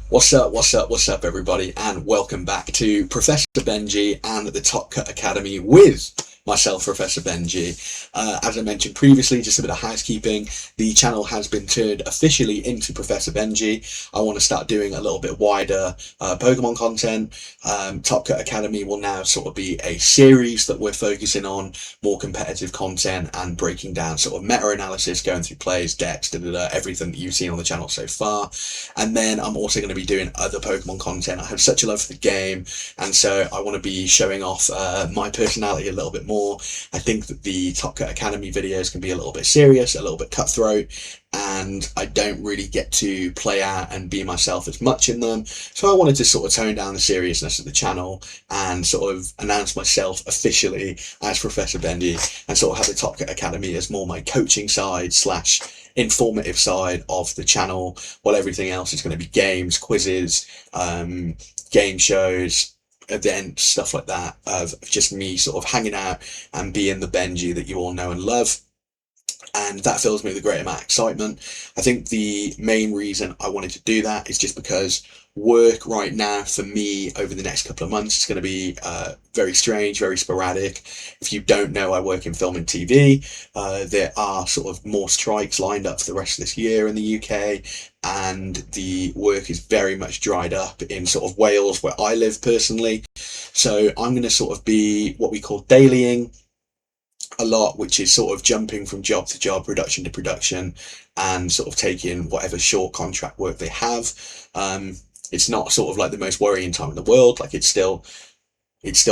What's up, everybody, and welcome back to Professor Benji and the Top Cut Academy with myself, Professor Benji. As I mentioned previously, just a bit of housekeeping. The channel has been turned officially into Professor Benji. I want to start doing a little bit wider Pokemon content. Top Cut Academy will now sort of be a series that we're focusing on more competitive content and breaking down sort of meta-analysis, going through plays, decks, everything that you've seen on the channel so far. And then I'm also going to be doing other Pokemon content. I have such a love for the game, and so I want to be showing off my personality a little bit more. I think that the Top Cut Academy videos can be a little bit serious, a little bit cutthroat, and I don't really get to play out and be myself as much in them. So I wanted to sort of tone down the seriousness of the channel and sort of announce myself officially as Professor Benji, and sort of have the Top Cut Academy as more my coaching side slash informative side of the channel, while everything else is going to be games, quizzes, game shows, events, stuff like that, of just me sort of hanging out and being the Benji that you all know and love. And that fills me with a great amount of excitement. I think the main reason I wanted to do that is just because work right now for me over the next couple of months is going to be very strange, very sporadic. If you don't know, I work in film and TV. There are sort of more strikes lined up for the rest of this year in the UK, and the work is very much dried up in sort of Wales, where I live personally. So I'm going to sort of be what we call dailying a lot, which is sort of jumping from job to job, production to production, and sort of taking whatever short contract work they have. It's not sort of like the most worrying time in the world. Like it's still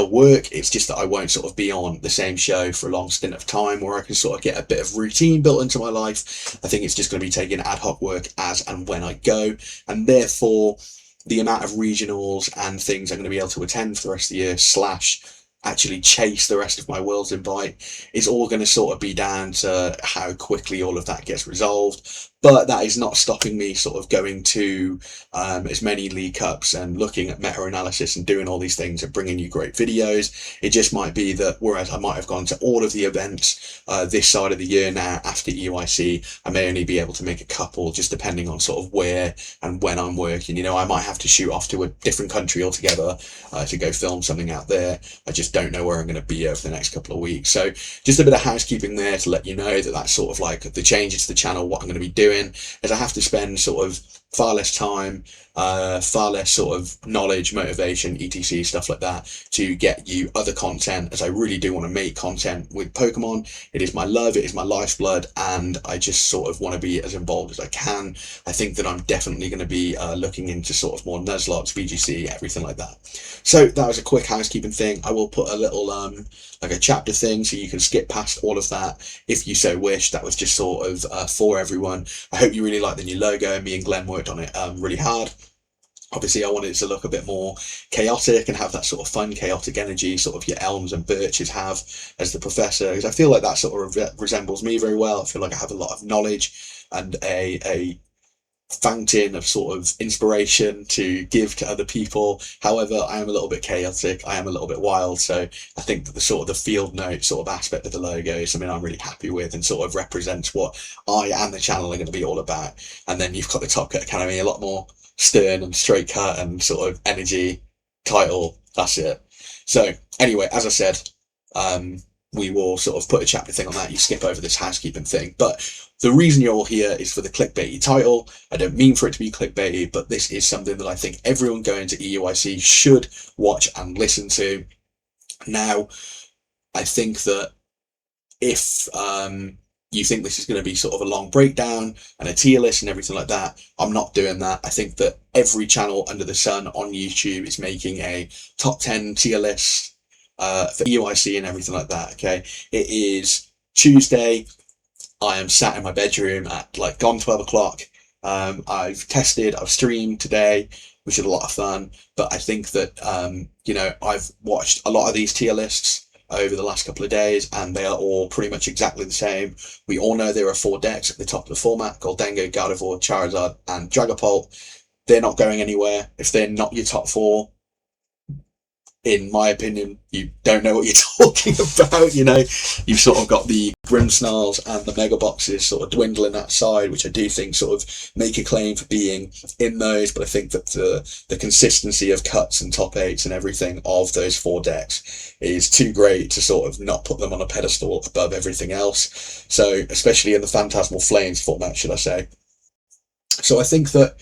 work. It's just that I won't sort of be on the same show for a long stint of time, where I can sort of get a bit of routine built into my life. I think it's just going to be taking ad hoc work as and when I go, and therefore the amount of regionals and things I'm going to be able to attend for the rest of the year slash actually chase the rest of my Worlds invite is all going to sort of be down to how quickly all of that gets resolved. But that is not stopping me sort of going to as many League Cups and looking at meta-analysis and doing all these things and bringing you great videos. It just might be that whereas I might have gone to all of the events this side of the year now after EUIC, I may only be able to make a couple, just depending on sort of where and when I'm working. You know, I might have to shoot off to a different country altogether to go film something out there. I just don't know where I'm going to be over the next couple of weeks. So just a bit of housekeeping there to let you know that that's sort of like the changes to the channel, what I'm going to be doing, as I have to spend sort of far less time, far less sort of knowledge, motivation, etc, stuff like that, to get you other content, as I really do want to make content with Pokemon. It is my love, it is my lifeblood, and I just sort of want to be as involved as I can. I think that I'm definitely going to be looking into sort of more Nuzlocke, VGC, everything like that. So that was a quick housekeeping thing. I will put a little like a chapter thing, so you can skip past all of that if you so wish. That was just sort of for everyone. I hope you really like the new logo. Me and Glenn worked on it really hard. Obviously, I wanted it to look a bit more chaotic and have that sort of fun, chaotic energy, sort of your elms and birches have as the professor, because I feel like that sort of resembles me very well. I feel like I have a lot of knowledge and a fountain of sort of inspiration to give to other people. However, I am a little bit chaotic, I am a little bit wild, so I think that the sort of the field note sort of aspect of the logo is something I'm really happy with and sort of represents what I and the channel are going to be all about. And then you've got the Top Cut Academy, a lot more stern and straight cut and sort of energy, title, that's it. So anyway, as I said, we will sort of put a chapter thing on that. You skip over this housekeeping thing, but the reason you're all here is for the clickbaity title. I don't mean for it to be clickbaity, but this is something that I think everyone going to EUIC should watch and listen to. Now, I think that if you think this is going to be sort of a long breakdown and a tier list and everything like that, I'm not doing that. I think that every channel under the sun on YouTube is making a top 10 tier list for EUIC and everything like that. Okay, it is Tuesday. I am sat in my bedroom at like gone 12 o'clock. I've tested, I've streamed today, which is a lot of fun. But I think that, you know, I've watched a lot of these tier lists over the last couple of days, and they are all pretty much exactly the same. We all know there are 4 decks at the top of the format: Goldengo, Gardevoir, Charizard, and Dragapult. They're not going anywhere. If they're not your top 4, in my opinion, you don't know what you're talking about. You've sort of got the Grimsnarls and the mega boxes sort of dwindling that side, which I do think sort of make a claim for being in those. But I think that the consistency of cuts and top eights and everything of those 4 decks is too great to sort of not put them on a pedestal above everything else. So, especially in the Phantasmal Flames format, should I say. So I think that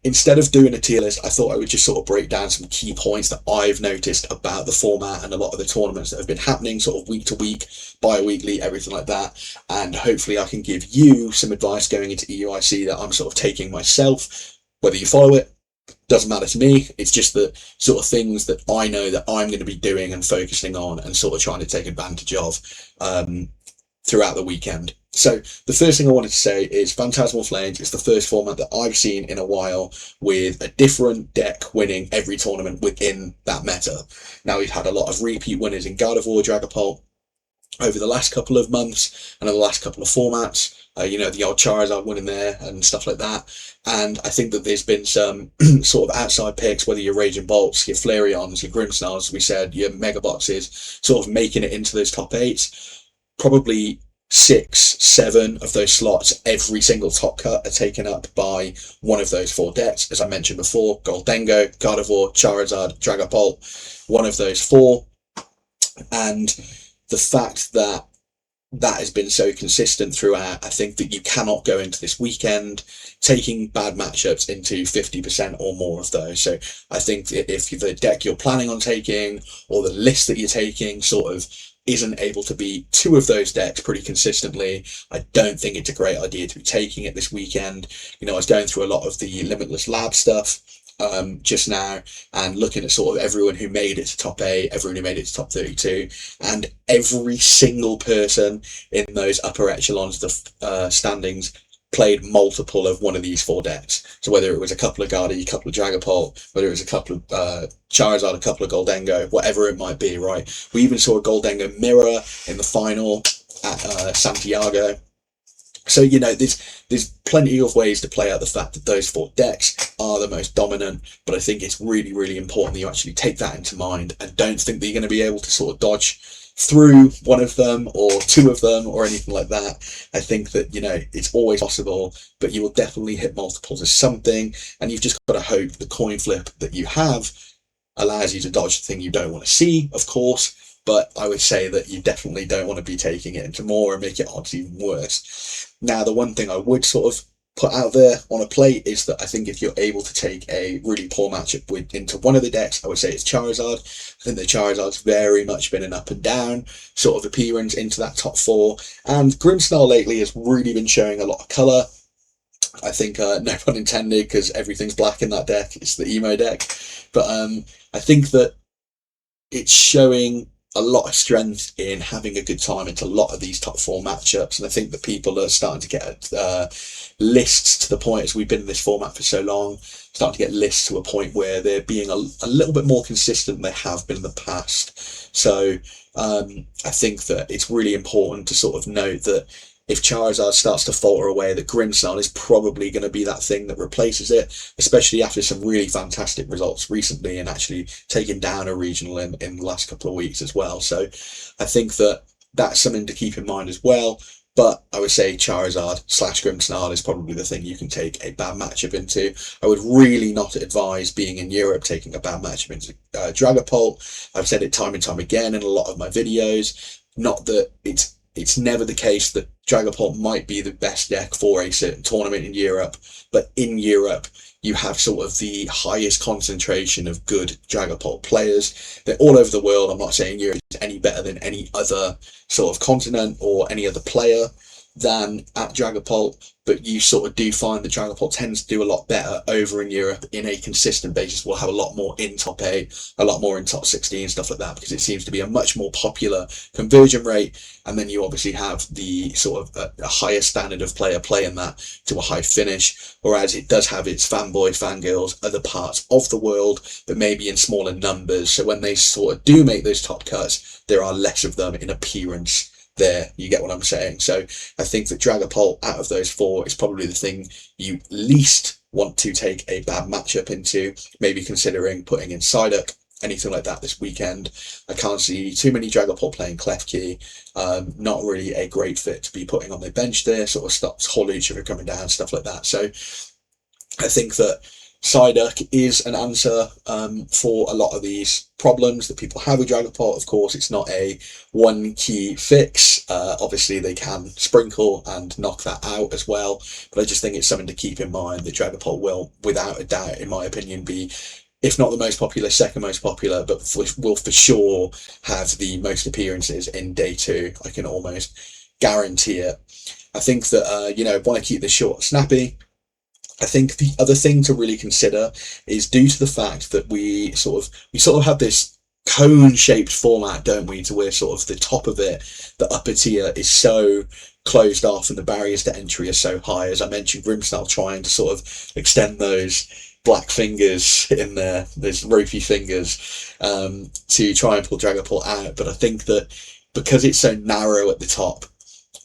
instead of doing a tier list, I thought I would just sort of break down some key points that I've noticed about the format and a lot of the tournaments that have been happening sort of week to week, bi-weekly, everything like that. And hopefully I can give you some advice going into EUIC that I'm sort of taking myself. Whether you follow it, doesn't matter to me. It's just the sort of things that I know that I'm going to be doing and focusing on and sort of trying to take advantage of throughout the weekend. So the first thing I wanted to say is Phantasmal Flames is the first format that I've seen in a while with a different deck winning every tournament within that meta. Now, we've had a lot of repeat winners in God of War, Dragapult over the last couple of months and in the last couple of formats. The old Charizard winning there and stuff like that. And I think that there's been some sort of outside picks, whether your Raging Bolts, your Flareons, your Grimsnarls, as we said, your Mega Boxes, sort of making it into those top 8s. Probably 6, 7 of those slots, every single top cut, are taken up by one of those 4 decks. As I mentioned before, Goldengo, Gardevoir, Charizard, Dragapult, one of those 4. And the fact that that has been so consistent throughout, I think that you cannot go into this weekend taking bad matchups into 50% or more of those. So I think that if the deck you're planning on taking or the list that you're taking sort of isn't able to beat 2 of those decks pretty consistently, I don't think it's a great idea to be taking it this weekend. I was going through a lot of the Limitless Lab stuff just now and looking at sort of everyone who made it to top 8, everyone who made it to top 32, and every single person in those upper echelons of the standings played multiple of one of these 4 decks. So whether it was a couple of Guardi, a couple of Dragapult, whether it was a couple of Charizard, a couple of Goldengo, whatever it might be, right? We even saw a Goldengo mirror in the final at Santiago. So, there's plenty of ways to play out the fact that those 4 decks are the most dominant, but I think it's really, really important that you actually take that into mind and don't think that you're going to be able to sort of dodge through one of them or 2 of them or anything like that. I think that, it's always possible, but you will definitely hit multiples of something, and you've just got to hope the coin flip that you have allows you to dodge the thing you don't want to see, of course. But I would say that you definitely don't want to be taking it into more and make it odds even worse. Now, the one thing I would sort of put out there on a plate is that I think if you're able to take a really poor matchup into one of the decks, I would say it's Charizard. I think the Charizard's very much been an up and down sort of appearance into that top 4. And Grimmsnarl lately has really been showing a lot of colour. I think, no pun intended, because everything's black in that deck. It's the emo deck. But I think that it's showing a lot of strength in having a good time into a lot of these top 4 matchups, and I think that people are starting to get lists to the point, as we've been in this format for so long, starting to get lists to a point where they're being a little bit more consistent than they have been in the past. So I think that it's really important to sort of note that if Charizard starts to falter away, that Grimmsnarl is probably going to be that thing that replaces it, especially after some really fantastic results recently and actually taking down a regional in the last couple of weeks as well. So I think that that's something to keep in mind as well. But I would say Charizard / Grimmsnarl is probably the thing you can take a bad matchup into. I would really not advise being in Europe taking a bad matchup into Dragapult. I've said it time and time again in a lot of my videos. Not that it's never the case that Dragapult might be the best deck for a certain tournament in Europe, but in Europe you have sort of the highest concentration of good Dragapult players. They're all over the world. I'm not saying Europe is any better than any other sort of continent or any other player than at Dragapult, but you sort of do find that Dragapult tends to do a lot better over in Europe in a consistent basis. We'll have a lot more in top 8, a lot more in top 16, stuff like that, because it seems to be a much more popular conversion rate. And then you obviously have the sort of a higher standard of player playing that to a high finish, whereas it does have its fanboy, fangirls, other parts of the world, but maybe in smaller numbers. So when they sort of do make those top cuts, there are less of them in appearance there. You get what I'm saying? So I think that Dragapult out of those 4 is probably the thing you least want to take a bad matchup into, maybe considering putting in Psyduck anything like that this weekend. I can't see too many Dragapult playing Klefki. Not really a great fit to be putting on their bench there. Sort of stops Holucha from coming down, stuff like that. So I think that Psyduck is an answer for a lot of these problems that people have with Dragapult. Of course, it's not a one key fix. Obviously, they can sprinkle and knock that out as well. But I just think it's something to keep in mind that Dragapult will, without a doubt, in my opinion, be, if not the most popular, second most popular, but will for sure have the most appearances in day 2. I can almost guarantee it. I think that, want to keep this short and snappy. I think the other thing to really consider is, due to the fact that we sort of have this cone-shaped format, don't we, to where sort of the top of it, the upper tier, is so closed off and the barriers to entry are so high. As I mentioned, Grimmsnarl trying to sort of extend those black fingers in there, those ropey fingers, to try and pull Dragapult out. But I think that because it's so narrow at the top,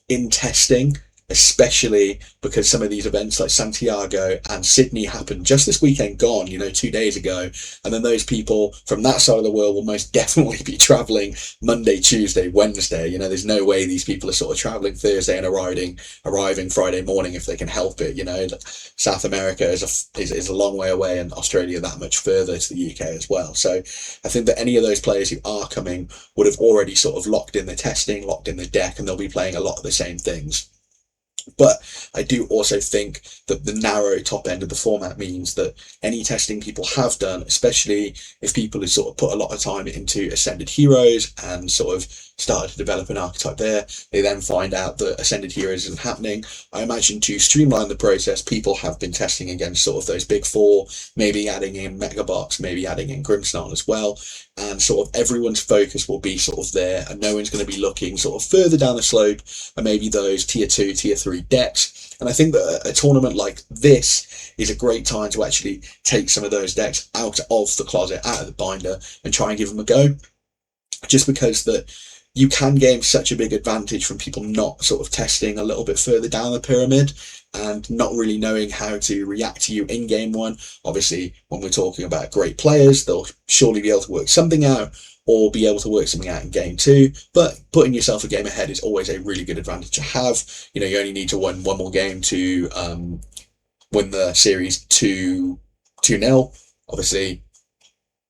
in testing, especially because some of these events like Santiago and Sydney happened just this weekend gone, 2 days ago, and then those people from that side of the world will most definitely be traveling Monday, Tuesday, Wednesday. There's no way these people are sort of traveling Thursday and arriving Friday morning if they can help it. South America is a long way away, and Australia that much further to the UK as well. So I think that any of those players who are coming would have already sort of locked in their testing, locked in their deck, and they'll be playing a lot of the same things. But I do also think that the narrow top end of the format means that any testing people have done, especially if people have sort of put a lot of time into Ascended Heroes and sort of started to develop an archetype there, they then find out that Ascended Heroes isn't happening. I imagine to streamline the process, people have been testing against sort of those big 4, maybe adding in Megabox, maybe adding in Grimmsnarl as well. And sort of everyone's focus will be sort of there, and no one's going to be looking sort of further down the slope and maybe those tier 2, tier 3 decks. And I think that a tournament like this is a great time to actually take some of those decks out of the closet, out of the binder, and try and give them a go. Just because that you can gain such a big advantage from people not sort of testing a little bit further down the pyramid and not really knowing how to react to you in game 1. Obviously, when we're talking about great players, they'll surely be able to work something out, or be able to work something out in game 2. But putting yourself a game ahead is always a really good advantage to have. You only need to win one more game to win the series 2-0. Obviously,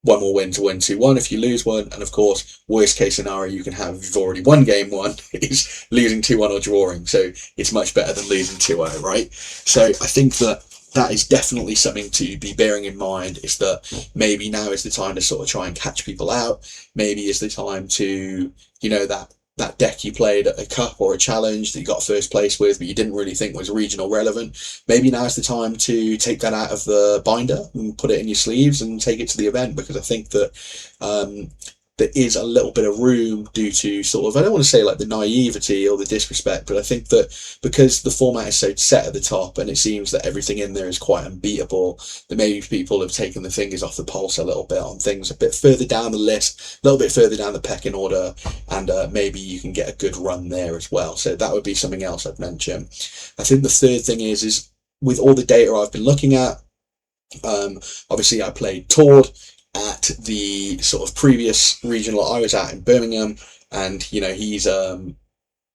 one more win to win 2-1 if you lose one. And of course, worst case scenario you can have if you've already won game 1 is losing 2-1 or drawing. So it's much better than losing 2-0, right? So I think that is definitely something to be bearing in mind, is that maybe now is the time to sort of try and catch people out. Maybe is the time to, that deck you played at a cup or a challenge that you got first place with, but you didn't really think was regional relevant. Maybe now's the time to take that out of the binder and put it in your sleeves and take it to the event, because I think that there is a little bit of room due to sort of, I don't want to say like the naivety or the disrespect, but I think that because the format is so set at the top and it seems that everything in there is quite unbeatable, that maybe people have taken the fingers off the pulse a little bit on things a bit further down the list, a little bit further down the pecking order, and maybe you can get a good run there as well. So that would be something else I'd mention. I think the third thing is with all the data I've been looking at, obviously I played Tord at the sort of previous regional I was at in Birmingham, and he's the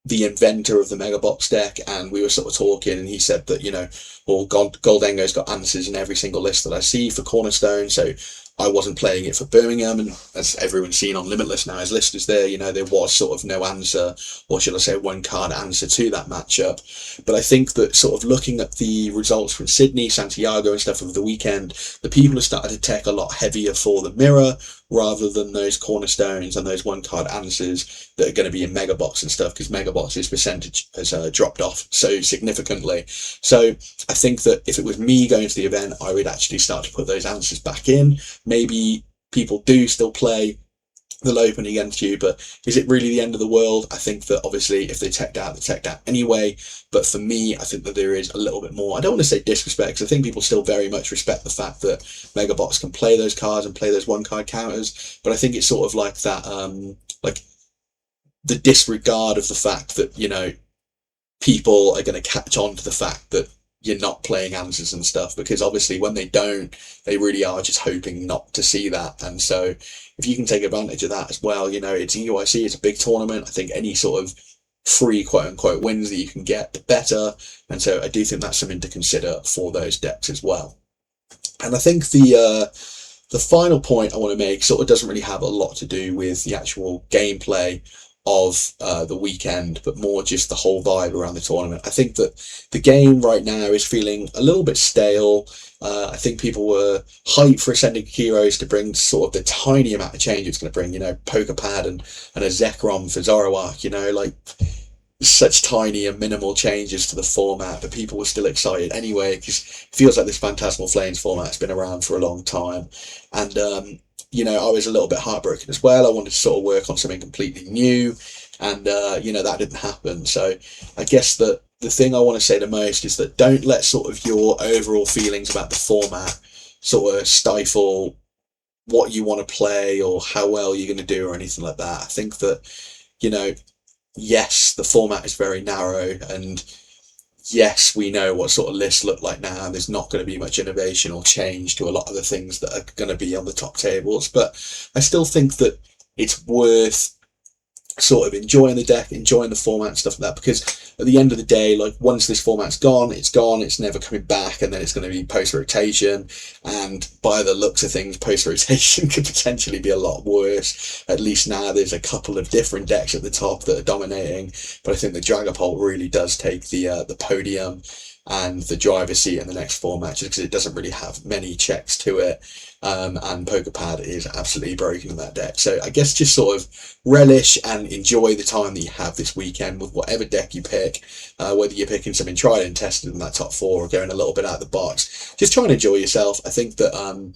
inventor of the Mega Box deck, and we were sort of talking, and he said that Goldengo's got answers in every single list that I see for Cornerstone, so I wasn't playing it for Birmingham, and as everyone's seen on Limitless now, his list is there, there was sort of no answer, or should I say one card answer to that matchup. But I think that sort of looking at the results from Sydney, Santiago and stuff over the weekend, the people have started to take a lot heavier for the mirror, rather than those cornerstones and those one card answers that are going to be in Mega Box and stuff, because Mega Box's percentage has dropped off so significantly. So I think that if it was me going to the event, I would actually start to put those answers back in. Maybe people do still play the Lopen against you, but is it really the end of the world? I think that obviously if they teched out, they teched out anyway. But for me, I think that there is a little bit more, I don't want to say disrespect, because I think people still very much respect the fact that Megabox can play those cards and play those one card counters. But I think it's sort of like that, like the disregard of the fact that, people are going to catch on to the fact that you're not playing answers and stuff, because obviously when they don't, they really are just hoping not to see that. And so if you can take advantage of that as well, you know, it's EUIC, it's a big tournament. I think any sort of free quote unquote wins that you can get, the better. And so I do think that's something to consider for those decks as well. And I think the final point I want to make sort of doesn't really have a lot to do with the actual gameplay of the weekend, but more just the whole vibe around the tournament. I think that the game right now is feeling a little bit stale. I think people were hyped for Ascending Heroes to bring sort of the tiny amount of change it's going to bring, you know, Poker Pad and a Zekrom for Zoroark, you know, like such tiny and minimal changes to the format, but people were still excited anyway, because it feels like this Phantasmal Flames format has been around for a long time. And you know, I was a little bit heartbroken as well. I wanted to sort of work on something completely new, and you know, that didn't happen. So I guess that the thing I want to say the most is that don't let sort of your overall feelings about the format sort of stifle what you want to play or how well you're going to do or anything like that. I think that, you know, yes, the format is very narrow, and yes, we know what sort of lists look like now, and there's not going to be much innovation or change to a lot of the things that are going to be on the top tables. But I still think that it's worth sort of enjoying the deck, enjoying the format and stuff like that, because at the end of the day, like, once this format's gone, it's never coming back, and then it's going to be post-rotation, and by the looks of things, post-rotation could potentially be a lot worse. At least now there's a couple of different decks at the top that are dominating, but I think the Dragapult really does take the podium and the driver's seat in the next format, just because it doesn't really have many checks to it. And Poker Pad is absolutely broken in that deck. So I guess just sort of relish and enjoy the time that you have this weekend with whatever deck you pick, whether you're picking something tried and tested in that top four or going a little bit out of the box. Just try and enjoy yourself. I think that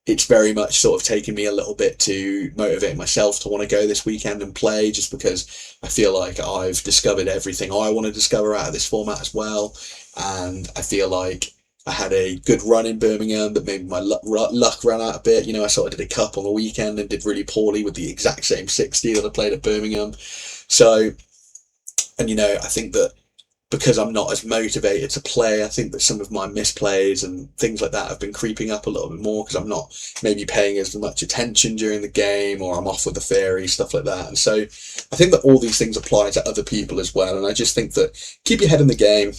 it's very much sort of taken me a little bit to motivate myself to want to go this weekend and play, just because I feel like I've discovered everything I want to discover out of this format as well. And I feel like I had a good run in Birmingham, but maybe my luck ran out a bit. You know, I sort of did a cup on the weekend and did really poorly with the exact same 60 that I played at Birmingham. So, and you know, I think that because I'm not as motivated to play, I think that some of my misplays and things like that have been creeping up a little bit more, because I'm not maybe paying as much attention during the game, or I'm off with the fairy, stuff like that. And so I think that all these things apply to other people as well. And I just think that keep your head in the game,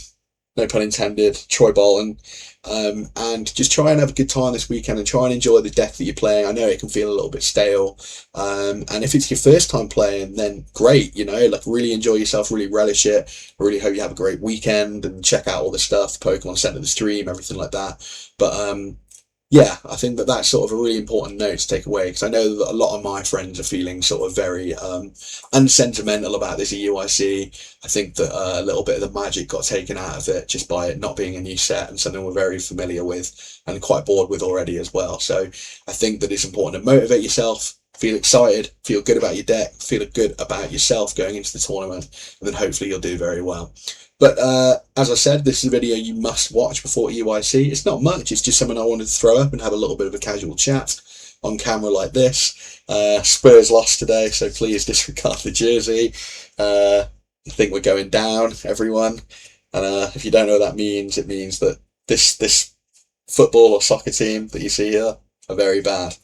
no pun intended, Troy Bolton, and just try and have a good time this weekend and try and enjoy the deck that you're playing. I know it can feel a little bit stale, and if it's your first time playing, then great, you know, like, really enjoy yourself, really relish it. I really hope you have a great weekend and check out all the stuff, Pokemon sent to the stream, everything like that. But yeah, I think that that's sort of a really important note to take away, because I know that a lot of my friends are feeling sort of very unsentimental about this EUIC. I think that a little bit of the magic got taken out of it just by it not being a new set and something we're very familiar with and quite bored with already as well. So I think that it's important to motivate yourself, feel excited, feel good about your deck, feel good about yourself going into the tournament, and then hopefully you'll do very well. But as I said, this is a video you must watch before EUIC. It's not much, it's just something I wanted to throw up and have a little bit of a casual chat on camera like this. Spurs lost today, so please disregard the jersey. I think we're going down, everyone. And if you don't know what that means, it means that this football or soccer team that you see here are very bad.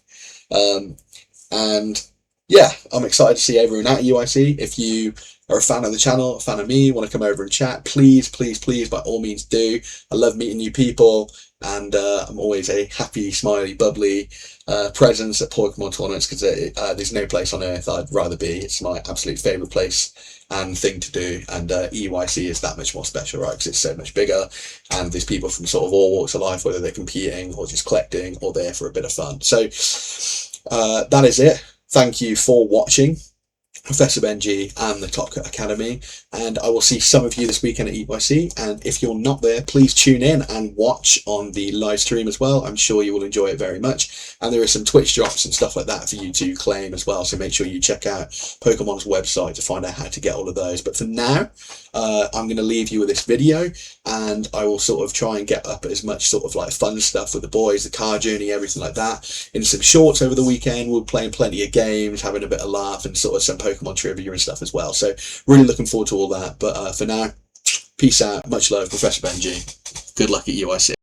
And yeah, I'm excited to see everyone at EUIC. If you are a fan of the channel, a fan of me, want to come over and chat, please, please, please, by all means do. I love meeting new people, and I'm always a happy, smiley, bubbly presence at Pokemon tournaments, because there's no place on earth I'd rather be. It's my absolute favourite place and thing to do, and EUIC is that much more special, right, because it's so much bigger, and there's people from sort of all walks of life, whether they're competing or just collecting or there for a bit of fun. So that is it. Thank you for watching Professor Benji and the Top Cut Academy, and I will see some of you this weekend at EUIC. And if you're not there, please tune in and watch on the live stream as well. I'm sure you will enjoy it very much, and there are some Twitch drops and stuff like that for you to claim as well, so make sure you check out Pokemon's website to find out how to get all of those. But for now, I'm going to leave you with this video, and I will sort of try and get up as much sort of like fun stuff with the boys, the car journey, everything like that, in some shorts over the weekend. We're playing plenty of games, having a bit of laugh, and sort of some Pokemon trivia and stuff as well. So really looking forward to all that. But for now, peace out, much love, Professor Benji. Good luck at EUIC.